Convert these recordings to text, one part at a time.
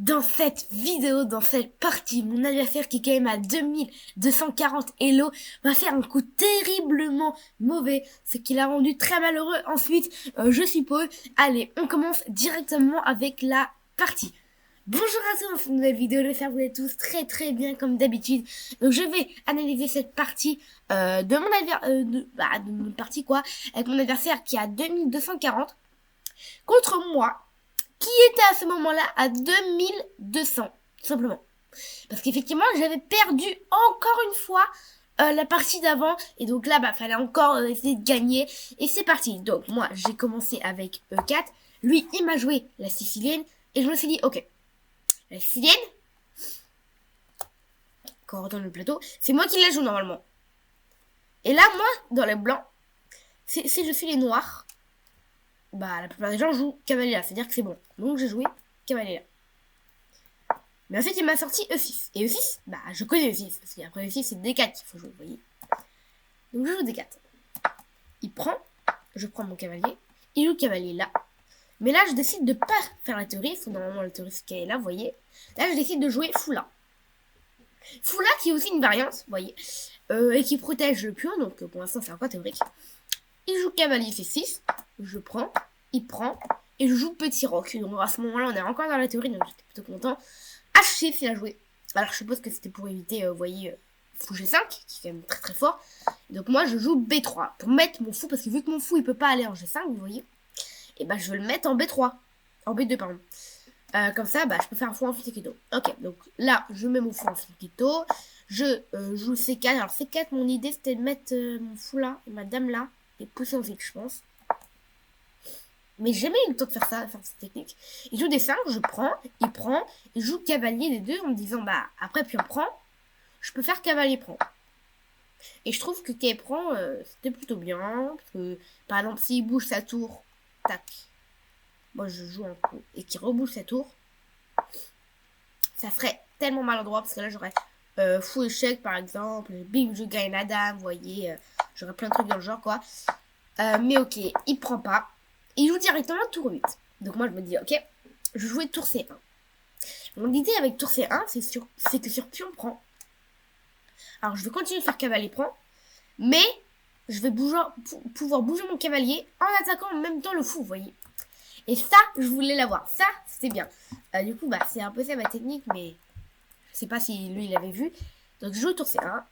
Dans cette vidéo, dans cette partie, mon adversaire qui est quand même à 2240 Elo va faire un coup terriblement mauvais, ce qui l'a rendu très malheureux ensuite, je suppose. Allez, on commence directement avec la partie. Bonjour à tous dans cette nouvelle vidéo, j'espère que vous êtes tous très bien comme d'habitude. Donc je vais analyser cette partie de mon avec mon adversaire qui a 2240 contre moi, qui était à ce moment-là à 2200, tout simplement. Parce qu'effectivement, j'avais perdu encore une fois la partie d'avant. Et donc là, fallait encore essayer de gagner. Et c'est parti. Donc moi, j'ai commencé avec E4. Lui, il m'a joué la sicilienne. Et je me suis dit, ok, la sicilienne, quand on retourne le plateau, c'est moi qui la joue normalement. Et là, moi, dans les blancs, si je suis les noirs, la plupart des gens jouent cavalier là, c'est-à-dire que c'est bon. Donc j'ai joué cavalier là. Mais en fait, il m'a sorti E6. Et E6, je connais E6, parce qu'après E6, c'est D4 qu'il faut jouer, vous voyez. Donc je joue D4. Il prend, je prends mon cavalier, il joue cavalier là. Mais là, je décide de pas faire la théorie, c'est normalement la théorie qui est là, vous voyez. Là, je décide de jouer fou là. Fou là, qui est aussi une variante, vous voyez, et qui protège le pion, donc pour l'instant, c'est encore théorique. Il joue cavalier C6, je prends, il prend, et je joue petit roc. Donc à ce moment-là, on est encore dans la théorie, donc j'étais plutôt content. H6, il a joué. Alors je suppose que c'était pour éviter, vous voyez, fou G5, qui est quand même très fort. Donc moi, je joue B3, pour mettre mon fou, parce que vu que mon fou, il peut pas aller en G5, vous voyez, et je vais le mettre en B3. En B2, pardon. Comme ça, je peux faire un fou en Fisekito. Ok, donc là, je mets mon fou en Fisekito. Je joue C4. Alors C4, mon idée, c'était de mettre mon fou là, et ma dame là, et pousser en fixe, je pense. Mais j'ai jamais eu le temps de faire ça, faire cette technique. Il joue des 5, je prends, il joue cavalier des deux en me disant, après, puis on prend, je peux faire cavalier prend. Et je trouve que cavalier prend, c'était plutôt bien, parce que, par exemple, s'il bouge sa tour, tac, moi je joue un coup, et qu'il rebouge sa tour, ça ferait tellement maladroit, parce que là, j'aurais fou échec, par exemple, bim, je gagne la dame, vous voyez, j'aurais plein de trucs dans le genre, quoi. Mais ok, il prend pas. Il joue directement tour 8. Donc moi je me dis, ok, je vais jouer tour C1. Mon idée avec tour C1, c'est que sur pion prend. Alors je vais continuer de faire cavalier prend. Mais je vais pouvoir bouger mon cavalier en attaquant en même temps le fou, vous voyez. Et ça, je voulais l'avoir. Ça, c'était bien. Du coup, c'est un peu ça ma technique, mais je sais pas si lui il avait vu. Donc je joue tour C1.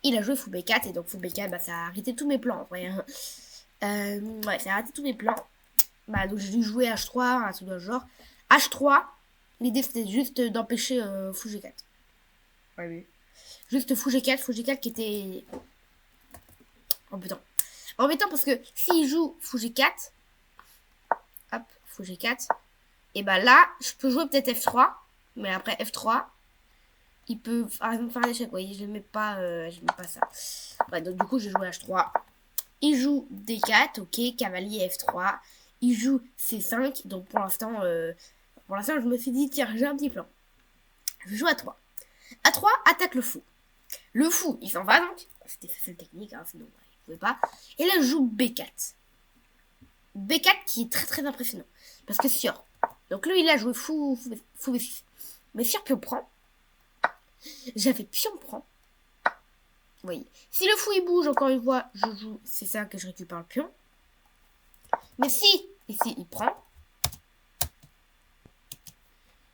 Il a joué fou B4. Et donc fou B4, ça a arrêté tous mes plans, en vrai. Ouais, ça a arrêté tous mes plans. Donc j'ai dû jouer H3, un truc dans le genre. H3, l'idée c'était juste d'empêcher fou G4. Ouais, oui. Juste fou G4 qui était embêtant. Embêtant parce que s'il joue fou G4, hop, fou G4, et là, je peux jouer peut-être F3, mais après F3, il peut par exemple faire un échec. Vous voyez, je ne mets pas ça. Ouais, donc du coup, j'ai joué H3. Il joue D4, ok, cavalier F3. Il joue C5, donc pour l'instant, je me suis dit, tiens, j'ai un petit plan. Je joue A3. A3, attaque le fou. Le fou, il s'en va donc. C'était facile technique, sinon il pouvait pas. Et là, je joue B4. B4 qui est très impressionnant. Parce que sur... Donc lui, il a joué fou B6. Mais sur pion prend, j'avais pion prend. Vous voyez. Si le fou, il bouge, encore une fois, je joue C5 et je récupère le pion. Mais si, ici, il prend.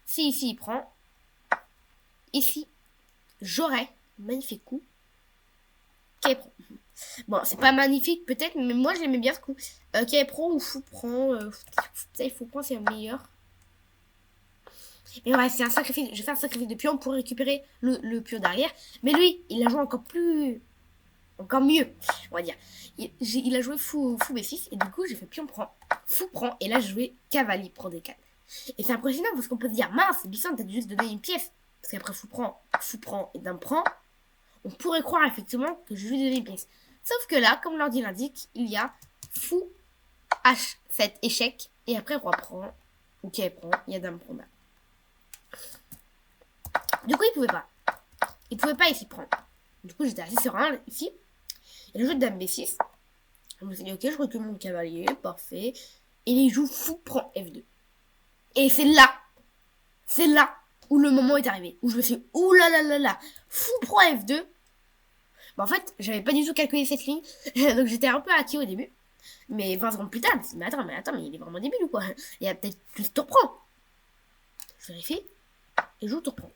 Si, ici, il prend. Ici, j'aurais magnifique coup. Qui prend. Bon, c'est pas magnifique, peut-être, mais moi, j'aimais bien ce coup. Qui prend ou fou prend. Il faut prendre, c'est le meilleur. Mais ouais, c'est un sacrifice. Je fais un sacrifice de pion pour récupérer le pion derrière. Mais lui, il a joué encore mieux, on va dire. Il a joué fou B6 et du coup j'ai fait pion prend, fou prend et là je jouais cavalier prend D4. Et c'est impressionnant parce qu'on peut se dire mince, Bisson t'as juste donné une pièce. Parce qu'après fou prend et dame prend, on pourrait croire effectivement que je lui ai donné une pièce. Sauf que là, comme l'ordi l'indique, il y a fou H7 échec et après roi prend ou qui prend, il y a dame prend dame. Du coup il pouvait pas ici prendre. Du coup j'étais assez serein ici. Et le jeu de dame B6, je me suis dit, ok, je recule mon cavalier, parfait. Et il joue fou prend F2. Et c'est là c'est là où le moment est arrivé. Où je me suis dit, ouh là là là là, fou pro F2. Bah, en fait, j'avais pas du tout calculé cette ligne. Donc j'étais un peu acquis au début. Mais 20 secondes plus tard, je me suis dit, mais attends, mais il est vraiment débile ou quoi? Il y a peut-être plus de tour reprend. Je vérifie. Et je tour reprend.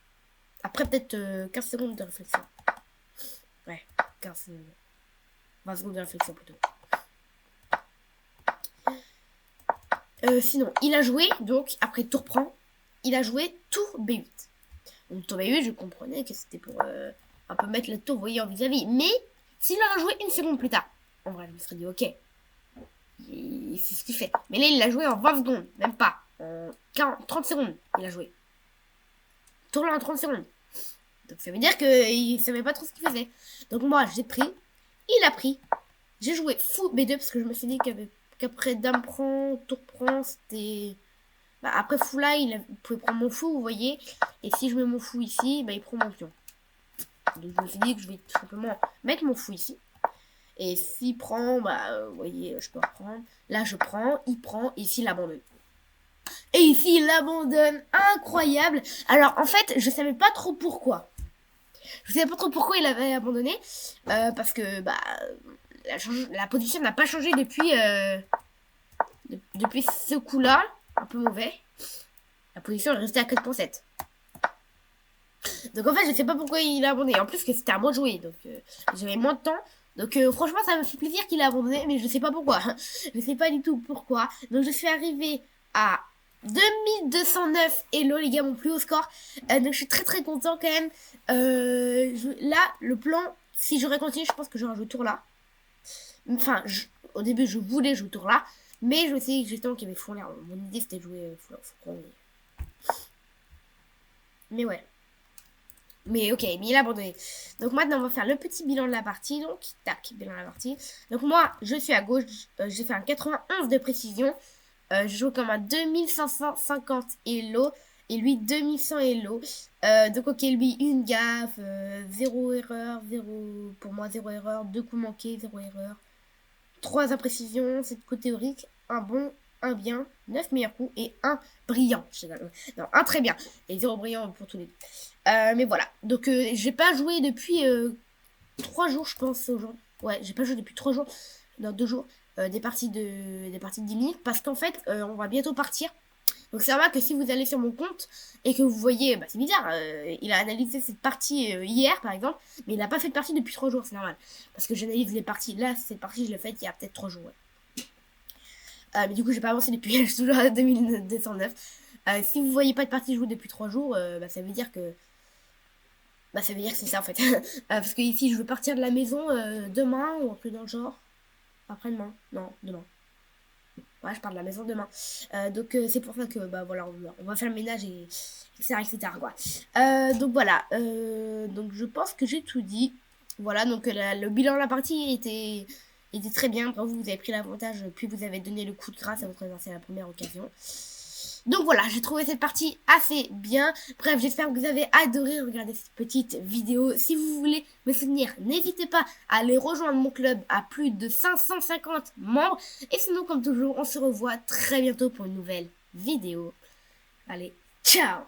Après peut-être 15 secondes de réflexion. Ouais, 15... 20 secondes de réflexion plutôt. Sinon, il a joué, donc, après tour prend, il a joué tour B8. Donc tour B8, je comprenais que c'était pour un peu mettre le tour, vous voyez, en vis-à-vis. Mais s'il aurait joué une seconde plus tard, en vrai, je me serais dit, ok, c'est ce qu'il fait. Mais là, il l'a joué en 20 secondes, même pas. En 30 secondes, il a joué. Tour là en 30 secondes. Donc ça veut dire qu'il savait pas trop ce qu'il faisait. Donc moi, j'ai pris, il a pris. J'ai joué fou B2 parce que je me suis dit qu'après dame prend, tour prend, c'était... Bah, après fou là, il pouvait prendre mon fou, vous voyez. Et si je mets mon fou ici, bah, il prend mon pion. Donc je me suis dit que je vais tout simplement mettre mon fou ici. Et s'il prend, bah, vous voyez, je peux reprendre. Là, je prends, il prend, et ici, il abandonne. Et ici, il abandonne. Incroyable. Alors, en fait, je savais pas trop pourquoi. Je savais pas trop pourquoi il avait abandonné. Parce que, bah, la position n'a pas changé depuis ce coup-là. Un peu mauvais. La position est restée à 4.7. Donc, en fait, je sais pas pourquoi il a abandonné. En plus, que c'était à moi de jouer. Donc, j'avais moins de temps. Donc, franchement, ça me fait plaisir qu'il a abandonné. Mais je sais pas pourquoi. Je sais pas du tout pourquoi. Donc, je suis arrivée à 2209 hello les gars, mon plus haut score. Donc je suis très très content quand même. Là le plan, si j'aurais continué, je pense que j'aurais joué tour là. Enfin au début je voulais jouer tour là, mais je sais que justement qu'il y avait fond là. Mon idée c'était de jouer fond. Mais ouais. Mais ok, mais il a abandonné. Donc maintenant on va faire le petit bilan de la partie. Donc tac, bilan de la partie. Donc moi je suis à gauche, j'ai fait un 91 de précision. Je joue comme un 2550 hello et lui 2100 hello. Donc ok, lui une gaffe, 0 erreur, 0 pour moi 0 erreur, 2 coups manqués, 0 erreur, 3 imprécisions, 7 coups théoriques, un bon, un bien, 9 meilleurs coups et un brillant. Non, un très bien et 0 brillant pour tous les deux. Mais voilà, donc j'ai pas joué depuis 3 jours je pense aujourd'hui. Ouais, j'ai pas joué depuis 3 jours, dans 2 jours. Des parties de 10 minutes parce qu'en fait on va bientôt partir, donc ça va que si vous allez sur mon compte et que vous voyez, bah c'est bizarre, il a analysé cette partie hier par exemple, mais il n'a pas fait de partie depuis 3 jours, c'est normal parce que j'analyse les parties. Là cette partie je l'ai faite il y a peut-être 3 jours, ouais. Mais du coup j'ai pas avancé depuis, je suis toujours à 2209. Si vous voyez pas de partie jouée depuis 3 jours, bah ça veut dire que c'est ça en fait. Parce que ici je veux partir de la maison demain ou un truc dans le genre. Après-demain. Non, demain. Ouais, je pars de la maison demain. Donc c'est pour ça que bah voilà, on va faire le ménage et etc. quoi. Donc voilà. Donc je pense que j'ai tout dit. Voilà, donc le bilan de la partie était très bien. Bravo, vous avez pris l'avantage, puis vous avez donné le coup de grâce à votre adversaire à la première occasion. Donc voilà, j'ai trouvé cette partie assez bien. Bref, j'espère que vous avez adoré regarder cette petite vidéo. Si vous voulez me soutenir, n'hésitez pas à aller rejoindre mon club à plus de 550 membres. Et sinon, comme toujours, on se revoit très bientôt pour une nouvelle vidéo. Allez, ciao!